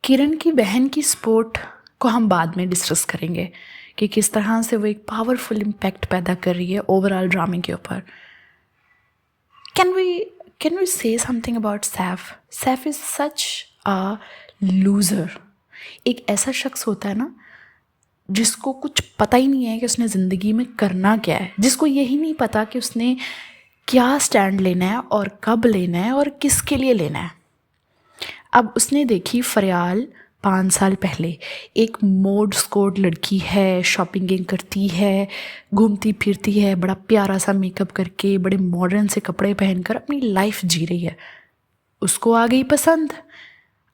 किरण की बहन की स्पोर्ट को हम बाद में डिस्कस करेंगे कि किस तरह से वो एक पावरफुल इम्पैक्ट पैदा कर रही है ओवरऑल ड्रामे के ऊपर। Can we say something about Saif? Saif is such a loser. एक ऐसा शख्स होता है ना जिसको कुछ पता ही नहीं है कि उसने ज़िंदगी में करना क्या है, जिसको यही नहीं पता कि उसने क्या स्टैंड लेना है और कब लेना है और किसके लिए लेना है। अब उसने देखी फरियाल 5 साल पहले, एक मोड स्कोर्ड लड़की है, शॉपिंग करती है, घूमती फिरती है, बड़ा प्यारा सा मेकअप करके, बड़े मॉडर्न से कपड़े पहनकर अपनी लाइफ जी रही है। उसको आ गई पसंद।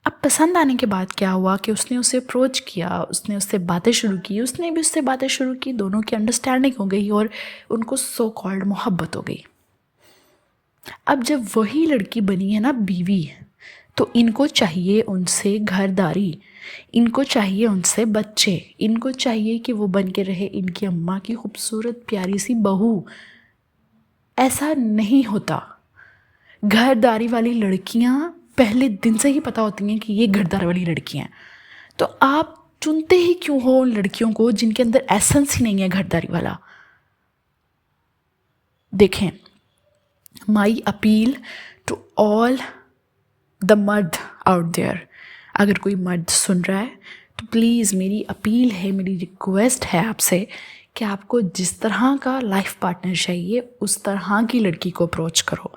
अब पसंद आने के बाद क्या हुआ कि उसने उसे अप्रोच किया, उसने उससे बातें शुरू की, उसने भी उससे बातें शुरू की, दोनों की अंडरस्टैंडिंग हो गई और उनको सो कॉल्ड मोहब्बत हो गई। अब जब वही लड़की बनी है ना बीवी, तो इनको चाहिए उनसे घरदारी, इनको चाहिए उनसे बच्चे, इनको चाहिए कि वो बन के रहे इनकी अम्मा की खूबसूरत प्यारी सी बहू। ऐसा नहीं होता। घरदारी वाली लड़कियां पहले दिन से ही पता होती हैं कि ये घरदार वाली लड़कियां हैं। तो आप चुनते ही क्यों हो उन लड़कियों को जिनके अंदर एसेंस ही नहीं है घरदारी वाला? देखें, my appeal to all the मर्द आउट देयर, अगर कोई मर्द सुन रहा है तो प्लीज़ मेरी अपील है, मेरी रिक्वेस्ट है आपसे कि आपको जिस तरह का लाइफ पार्टनर चाहिए उस तरह की लड़की को अप्रोच करो।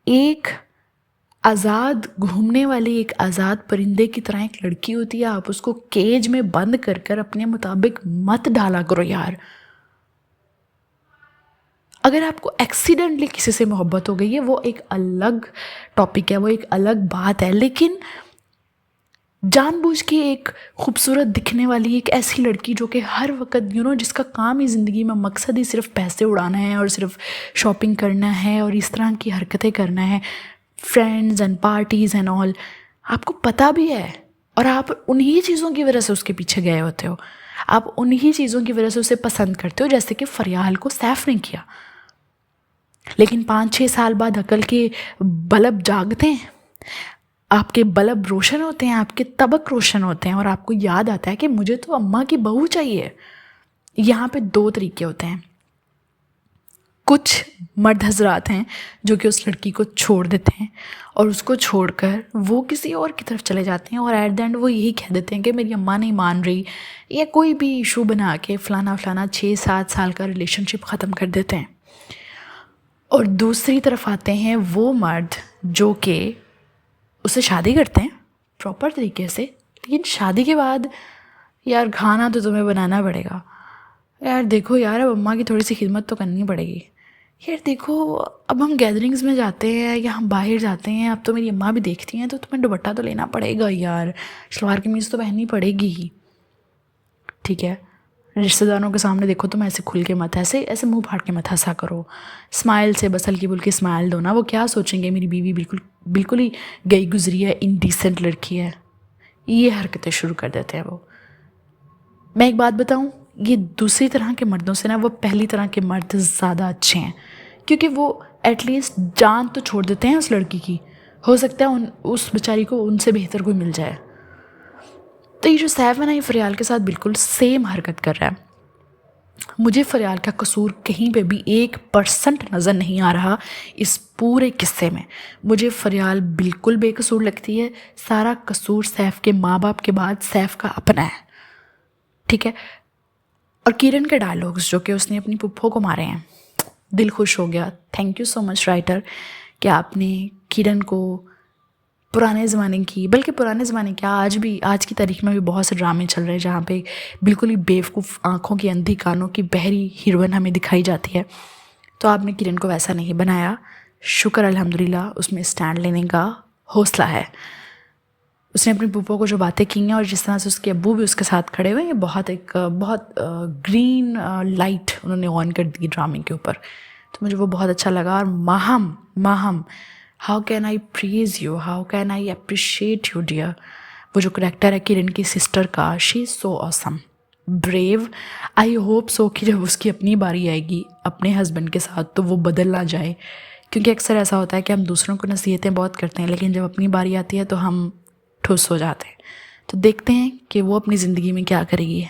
एक आज़ाद घूमने वाली, एक आज़ाद परिंदे की तरह एक लड़की होती है, आप उसको केज में बंद कर कर अपने मुताबिक मत डाला करो यार। अगर आपको एक्सीडेंटली किसी से मोहब्बत हो गई है वो एक अलग टॉपिक है, वो एक अलग बात है, लेकिन जानबूझ के एक खूबसूरत दिखने वाली एक ऐसी लड़की जो कि हर वक्त जिसका काम ही ज़िंदगी में मकसद ही सिर्फ पैसे उड़ाना है और सिर्फ शॉपिंग करना है और इस तरह की हरकतें करना है, friends and parties and all, आपको पता भी है और आप उन्हीं चीज़ों की वजह से उसके पीछे गए होते हो, आप उन्हीं चीज़ों की वजह से उसे पसंद करते हो, जैसे कि फरियाल को सैफ ने किया। लेकिन 5-6 साल बाद अकल के बल्ब जागते हैं, आपके बल्ब रोशन होते हैं, आपके तबक रोशन होते हैं और आपको याद आता है कि मुझे तो अम्मा की बहू चाहिए। यहाँ पे 2 तरीके होते हैं। कुछ मर्द हजरात हैं जो कि उस लड़की को छोड़ देते हैं और उसको छोड़कर वो किसी और की तरफ चले जाते हैं और एट द एंड वो यही कह देते हैं कि मेरी अम्मा नहीं मान रही, या कोई भी इशू बना के फलाना फलाना 6-7 साल का रिलेशनशिप ख़त्म कर देते हैं। और दूसरी तरफ आते हैं वो मर्द जो कि उससे शादी करते हैं प्रॉपर तरीके से, लेकिन शादी के बाद यार खाना तो तुम्हें बनाना पड़ेगा, यार देखो यार अब अम्मा की थोड़ी सी खिदमत तो करनी पड़ेगी, यार देखो अब हम गैदरिंग्स में जाते हैं या हम बाहर जाते हैं, अब तो मेरी अम्मा भी देखती हैं तो तुम्हें दुपट्टा तो लेना पड़ेगा यार, सलवार कमीज़ तो पहननी पड़ेगी ही, ठीक है। रिश्तेदारों के सामने देखो तुम ऐसे खुल के मत, ऐसे ऐसे मुंह फाड़ के मत हंसा करो, स्माइल से बस हल्की फुल्की स्माइल दो ना। वो क्या सोचेंगे मेरी बीवी बिल्कुल बिल्कुल ही गई गुजरी है, इनडिसेंट लड़की है, ये हरकतें शुरू कर देते हैं वो। मैं एक बात बताऊं, ये दूसरी तरह के मर्दों से ना वो पहली तरह के मर्द ज़्यादा अच्छे हैं, क्योंकि वो एटलीस्ट जान तो छोड़ देते हैं उस लड़की की, हो सकता है उस बेचारी को उनसे बेहतर कोई मिल जाए। तो ये जो सैफ है ना, ये फरियाल के साथ बिल्कुल सेम हरकत कर रहा है। मुझे फरियाल का कसूर कहीं पे भी 1% नज़र नहीं आ रहा इस पूरे किस्से में। मुझे फरियाल बिल्कुल बेकसूर लगती है, सारा कसूर सैफ के माँ बाप के बाद सैफ का अपना है, ठीक है। और किरण के डायलॉग्स जो कि उसने अपनी पुप्पो को मारे हैं, दिल खुश हो गया। Thank you so much writer कि आपने किरण को पुराने ज़माने की, बल्कि पुराने ज़माने क्या आज की तारीख में भी बहुत से ड्रामे चल रहे हैं जहाँ पे बिल्कुल ही बेवकूफ़, आँखों की अंधी कानों की बहरी हीरोइन हमें दिखाई जाती है, तो आपने किरण को वैसा नहीं बनाया। शुक्र अल्हम्दुलिल्लाह उसमें स्टैंड लेने का हौसला है। उसने अपनी पुप्पो को जो बातें की हैं और जिस तरह से उसके अब्बू भी उसके साथ खड़े हुए हैं, बहुत ग्रीन लाइट उन्होंने ऑन कर दी ड्रामे के ऊपर, तो मुझे वो बहुत अच्छा लगा। और Maham how can I praise you, how can I appreciate you dear, वो जो करेक्टर है किरण की सिस्टर का, she is so awesome, brave. I hope so कि जब उसकी अपनी बारी आएगी अपने हस्बैंड के साथ तो वो बदल ना जाए, क्योंकि अक्सर ऐसा होता है कि हम दूसरों को नसीहतें बहुत करते हैं लेकिन जब अपनी बारी आती है तो हम ठुस हो जाते हैं। तो देखते हैं कि वो अपनी ज़िंदगी में क्या करेगी।